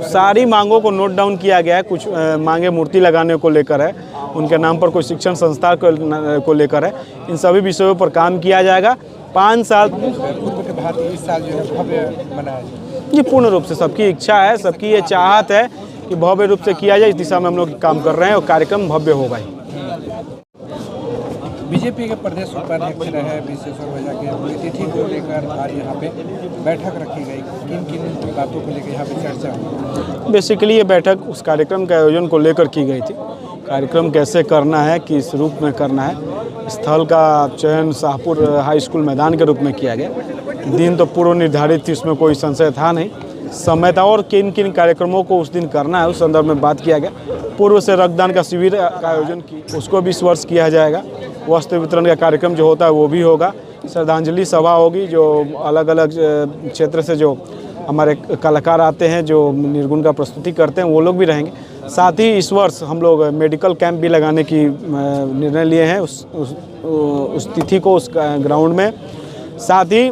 सारी मांगों को नोट डाउन किया गया है। कुछ मांगे मूर्ति लगाने को लेकर है, उनके नाम पर कोई शिक्षण संस्था को लेकर है। इन सभी विषयों पर काम किया जाएगा। 5 साल पूर्व के भांति इस साल जो है भव्य मनाया जाए। जी, पूर्ण रूप से सबकी इच्छा है, सबकी ये चाहत है कि भव्य रूप से किया जाए। इस दिशा में हम लोग काम कर रहे हैं और कार्यक्रम भव्य होगा ही। बीजेपी के प्रदेश उपाध्यक्ष रहे विश्वेश्वर ओझा की पुण्यतिथि को लेकर आज यहाँ पे बैठक रखी गई। किन किन बातों को लेकर यहाँ पे चर्चा हुई? बेसिकली ये बैठक उस कार्यक्रम के आयोजन को लेकर की गई थी। कार्यक्रम कैसे करना है, किस रूप में करना है, स्थल का चयन शाहपुर हाई स्कूल मैदान के रूप में किया गया। दिन तो पूर्व निर्धारित थी, उसमें कोई संशय था नहीं। समय था और किन किन कार्यक्रमों को उस दिन करना है उस संदर्भ में बात किया गया। पूर्व से रक्तदान का शिविर का आयोजन की, उसको भी इस वर्ष किया जाएगा। वस्त्र वितरण का कार्यक्रम जो होता है वो भी होगा। श्रद्धांजलि सभा होगी, जो अलग अलग क्षेत्र से जो हमारे कलाकार आते हैं, जो निर्गुण का प्रस्तुति करते हैं, वो लोग भी रहेंगे। साथ ही इस वर्ष हम लोग मेडिकल कैंप भी लगाने की निर्णय लिए हैं उस तिथि को उस ग्राउंड में। साथ ही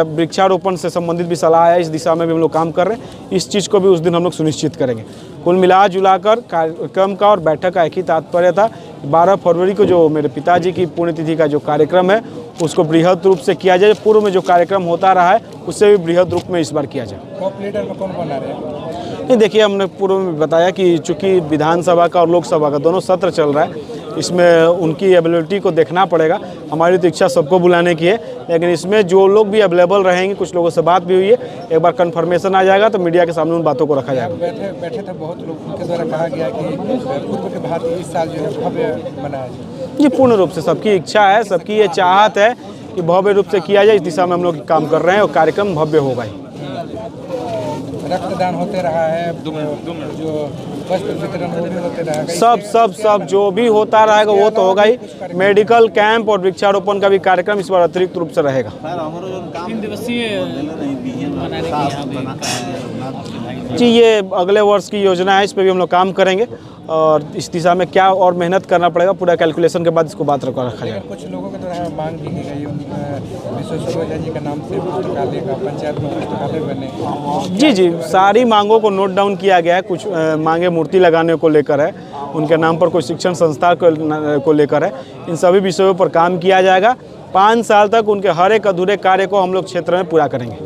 वृक्षारोपण से संबंधित भी सलाह है, इस दिशा में भी हम लोग काम कर रहे हैं। इस चीज़ को भी उस दिन हम लोग सुनिश्चित करेंगे। कुल मिला जुलाकर कार्यक्रम का और बैठक का एक ही तात्पर्य था। 12 फरवरी को जो मेरे पिताजी की पुण्यतिथि का जो कार्यक्रम है उसको बृहद रूप से किया जाए। पूर्व में जो कार्यक्रम होता रहा है उससे भी बृहद रूप में इस बार किया जाए। टॉप लीडर में कौन बना रहे हैं? नहीं, देखिए, हमने पूर्व में बताया कि चूँकि विधानसभा का और लोकसभा का दोनों सत्र चल रहा है, इसमें उनकी एबिलिटी को देखना पड़ेगा। हमारी तो इच्छा सबको बुलाने की है, लेकिन इसमें जो लोग भी अवेलेबल रहेंगे, कुछ लोगों से बात भी हुई है। एक बार कंफर्मेशन आ जाएगा तो मीडिया के सामने उन बातों को रखा जाएगा। बैठे थे बहुत लोग, उनके द्वारा कहा गया कि पूर्व के भांति इस साल जो है भव्य मनाया जाए। जी, पूर्ण रूप से सबकी इच्छा है, सबकी ये चाहत है कि भव्य रूप से किया जाए। इस दिशा में हम लोग काम कर रहे हैं और कार्यक्रम भव्य होगा ही। रक्तदान होते रहा है, जो वस्त्र वितरण वो भी होते रहेगा। सब जो भी होता रहेगा वो तो होगा ही। मेडिकल कैंप और वृक्षारोपण का भी कार्यक्रम इस बार अतिरिक्त रूप से रहेगा। 3 दिवसीय मनाने की यहाँ पे जी, ये अगले वर्ष की योजना है, इस पर भी हम लोग काम करेंगे और इस दिशा में क्या और मेहनत करना पड़ेगा, पूरा कैलकुलेशन के बाद इसको बात रखा जाएगा। कुछ लोगों के द्वारा मांग भी की गई विश्वेश्वर ओझा जी के नाम से पुस्तकालय का, पंचायत में पुस्तकालय बने। जी, सारी मांगों को नोट डाउन किया गया है। कुछ मांगे मूर्ति लगाने को लेकर है, उनके नाम पर कोई शिक्षण संस्था को लेकर है। इन सभी विषयों पर काम किया जाएगा। 5 साल तक उनके हर एक अधूरे कार्य को हम लोग क्षेत्र में पूरा करेंगे।